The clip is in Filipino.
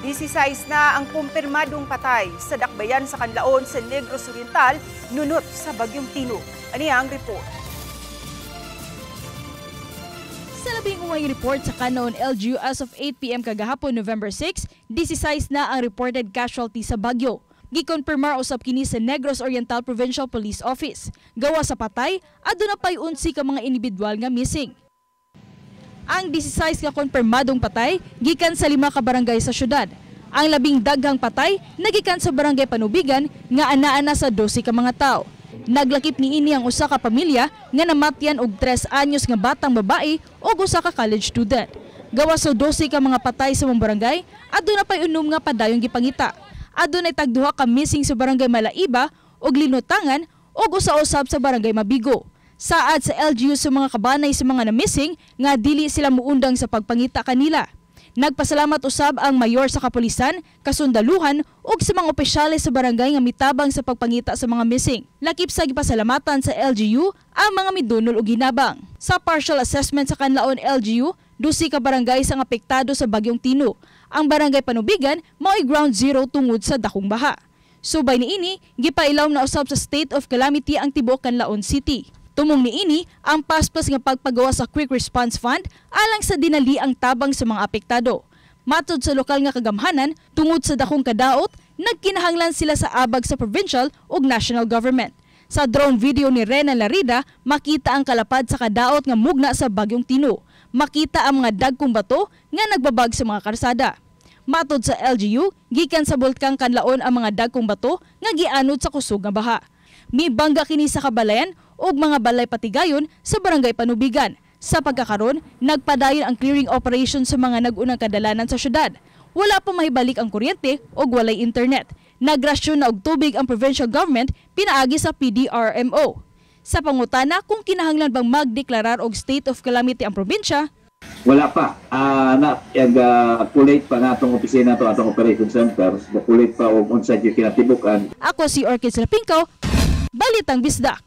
16 na ang kumpirmadong patay sa dakbayan sa Canlaon sa Negros Oriental nunot sa Bagyong Tino. Ani ang report. Sa labing umay report sa Canlaon LGU as of 8 p.m. kagahapon November 6, 16 na ang reported casualty sa bagyo. Gikonfirmar usab kini sa Negros Oriental Provincial Police Office. Gawa sa patay, aduna pay 11 ka mga individual nga missing. Ang 16 ka konfirmadong patay gikan sa 5 ka barangay sa syudad. Ang labing daghang patay nagikan sa barangay Panubigan nga anaa na sa 12 ka mga tao. Naglakip niini ang usa ka pamilya nga namatyan og 3 anyos nga batang babae ug usa ka college student. Gawa sa 12 ka mga patay sa mga barangay, aduna pay unom nga padayong gipangita. Adunay tagduha ka missing sa barangay Malaiba ug Linutangan ug usa-usab sa barangay Mabigo. Saad sa LGU sa mga kabanay sa mga na-missing nga dili sila muundang sa pagpangita kanila. Nagpasalamat usab ang mayor sa kapulisan, kasundaluhan ug sa mga opisyales sa barangay nga mitabang sa pagpangita sa mga missing. Lakip sa gipasalamatan sa LGU ang mga midunol ug ginabang. Sa partial assessment sa Canlaon LGU, 12 ka barangay ang apektado sa Bagyong Tino. Ang barangay Panubigan mao'y ground zero tungod sa dakong baha. Subay niini, gipailaw na usab sa state of calamity ang tibuok Canlaon City. Tumong niini ang paspas nga pagpagawa sa Quick Response Fund alang sa dinali ang tabang sa mga apektado. Matod sa lokal nga kagamhanan, tungod sa dakong kadaot, nagkinahanglan sila sa abag sa provincial ug national government. Sa drone video ni Rena Larida, makita ang kalapad sa kadaot nga mugna sa Bagyong Tino. Makita ang mga dagkong bato nga nagbabag sa mga karsada. Matod sa LGU, gikan sa Bulkang Canlaon ang mga dagkong bato nga gianod sa kusog nga baha. Mibangga kini sa kabalayan ug mga balay patigayon sa barangay Panubigan. Sa pagkakaron, nagpadayon ang clearing operation sa mga nag-unang kadalanan sa syudad. Wala pa mahibalik ang kuryente ug walay internet. Nagrasyon na og tubig ang provincial government pinaagi sa PDRMO. Sa pangutana kung kinahanglan bang magdeklarar og state of calamity ang probinsya, wala pa. Kulate pa na itong opisina to atong operation center. Kulate pa o on-site yung kinatibukan. Ako si Orchid Lapinkaw, Balitang Bisdak.